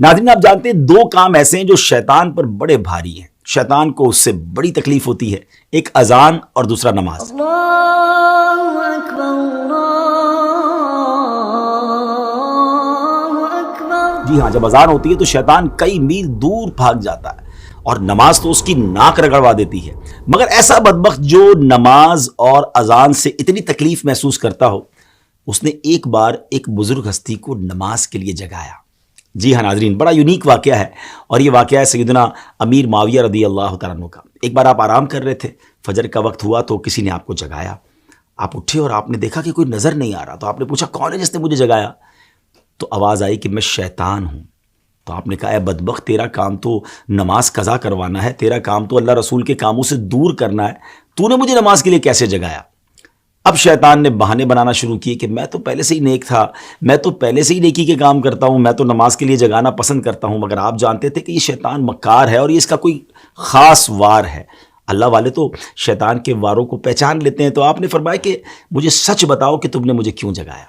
ناظرین آپ جانتے ہیں دو کام ایسے ہیں جو شیطان پر بڑے بھاری ہیں، شیطان کو اس سے بڑی تکلیف ہوتی ہے، ایک اذان اور دوسرا نماز۔ اللہ اکبر اللہ اکبر۔ جی ہاں، جب اذان ہوتی ہے تو شیطان کئی میل دور بھاگ جاتا ہے اور نماز تو اس کی ناک رگڑوا دیتی ہے، مگر ایسا بدبخت جو نماز اور اذان سے اتنی تکلیف محسوس کرتا ہو، اس نے ایک بار ایک بزرگ ہستی کو نماز کے لیے جگایا۔ جی ہاں ناظرین، بڑا یونیک واقعہ ہے، اور یہ واقعہ ہے سیدنا امیر معاویہ رضی اللہ تعالیٰ عنہ کا۔ ایک بار آپ آرام کر رہے تھے، فجر کا وقت ہوا تو کسی نے آپ کو جگایا، آپ اٹھے اور آپ نے دیکھا کہ کوئی نظر نہیں آ رہا، تو آپ نے پوچھا کون ہے جس نے مجھے جگایا؟ تو آواز آئی کہ میں شیطان ہوں۔ تو آپ نے کہا اے بدبخت، تیرا کام تو نماز قضا کروانا ہے، تیرا کام تو اللہ رسول کے کاموں سے دور کرنا ہے، تو نے مجھے نماز کے لیے کیسے جگایا؟ اب شیطان نے بہانے بنانا شروع کیے کہ میں تو پہلے سے ہی نیک تھا، میں تو پہلے سے ہی نیکی کے کام کرتا ہوں، میں تو نماز کے لیے جگانا پسند کرتا ہوں، مگر آپ جانتے تھے کہ یہ شیطان مکار ہے اور یہ اس کا کوئی خاص وار ہے۔ اللہ والے تو شیطان کے واروں کو پہچان لیتے ہیں۔ تو آپ نے فرمایا کہ مجھے سچ بتاؤ کہ تم نے مجھے کیوں جگایا؟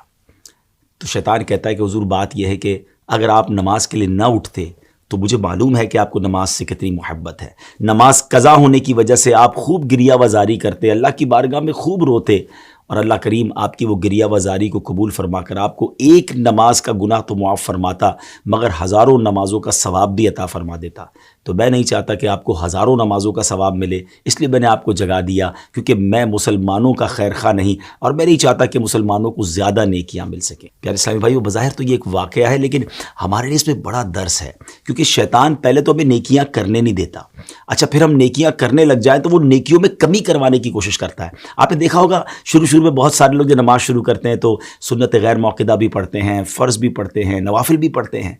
تو شیطان کہتا ہے کہ حضور بات یہ ہے کہ اگر آپ نماز کے لیے نہ اٹھتے تو مجھے معلوم ہے کہ آپ کو نماز سے کتنی محبت ہے، نماز قضا ہونے کی وجہ سے آپ خوب گریہ وزاری کرتے، اللہ کی بارگاہ میں خوب روتے، اور اللہ کریم آپ کی وہ گریہ وزاری کو قبول فرما کر آپ کو ایک نماز کا گناہ تو معاف فرماتا، مگر ہزاروں نمازوں کا ثواب بھی عطا فرما دیتا۔ تو میں نہیں چاہتا کہ آپ کو ہزاروں نمازوں کا ثواب ملے، اس لیے میں نے آپ کو جگا دیا، کیونکہ میں مسلمانوں کا خیر خواہ نہیں، اور میں نہیں چاہتا کہ مسلمانوں کو زیادہ نیکیاں مل سکیں۔ پیارے اسلامی بھائیو، بظاہر تو یہ ایک واقعہ ہے، لیکن ہمارے لیے اس میں بڑا درس ہے، کیونکہ شیطان پہلے تو ہمیں نیکیاں کرنے نہیں دیتا، اچھا پھر ہم نیکیاں کرنے لگ جائیں تو وہ نیکیوں میں کمی کروانے کی کوشش کرتا ہے۔ آپ نے دیکھا ہوگا شروع میں بہت سارے لوگ جو نماز شروع کرتے ہیں تو سنت غیر موقدہ بھی پڑھتے ہیں، فرض بھی پڑھتے ہیں، نوافل بھی پڑھتے ہیں،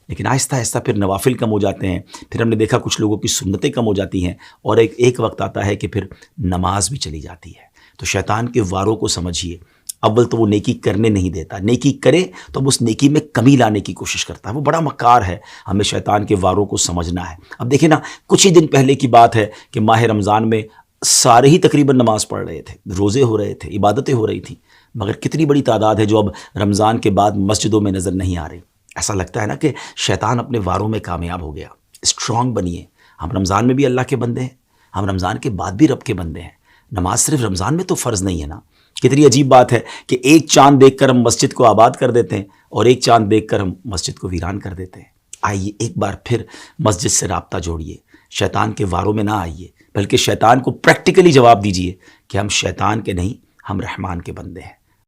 لیکن آہستہ آہستہ پھر نوافل کم ہو جاتے ہیں، پھر ہم نے دیکھا کچھ لوگوں کی سنتیں کم ہو جاتی ہیں، اور ایک وقت آتا ہے کہ پھر نماز بھی چلی جاتی ہے۔ تو شیطان کے واروں کو سمجھیے، اول تو وہ نیکی کرنے نہیں دیتا، نیکی کرے تو اب اس نیکی میں کمی لانے کی کوشش کرتا ہے، وہ بڑا مکار ہے، ہمیں شیطان کے واروں کو سمجھنا ہے۔ اب دیکھیں نا، کچھ ہی دن پہلے کی بات ہے کہ ماہ رمضان میں سارے ہی تقریباً نماز پڑھ رہے تھے، روزے ہو رہے تھے، عبادتیں ہو رہی تھیں، مگر کتنی بڑی تعداد ہے جو اب رمضان کے بعد مسجدوں میں نظر نہیں آ رہی۔ ایسا لگتا ہے نا کہ شیطان اپنے واروں میں کامیاب ہو گیا۔ اسٹرانگ بنیے، ہم رمضان میں بھی اللہ کے بندے ہیں، ہم رمضان کے بعد بھی رب کے بندے ہیں۔ نماز صرف رمضان میں تو فرض نہیں ہے نا۔ کتنی عجیب بات ہے کہ ایک چاند دیکھ کر ہم مسجد کو آباد کر دیتے ہیں، اور ایک چاند دیکھ کر ہم مسجد کو ویران کر دیتے ہیں۔ آئیے ایک بار پھر مسجد سے رابطہ جوڑیے، شیطان کے واروں میں نہ آئیے، بلکہ شیطان کو پریکٹیکلی جواب دیجیے کہ ہم شیطان کے نہیں، ہم رحمان کے بندے ہیں۔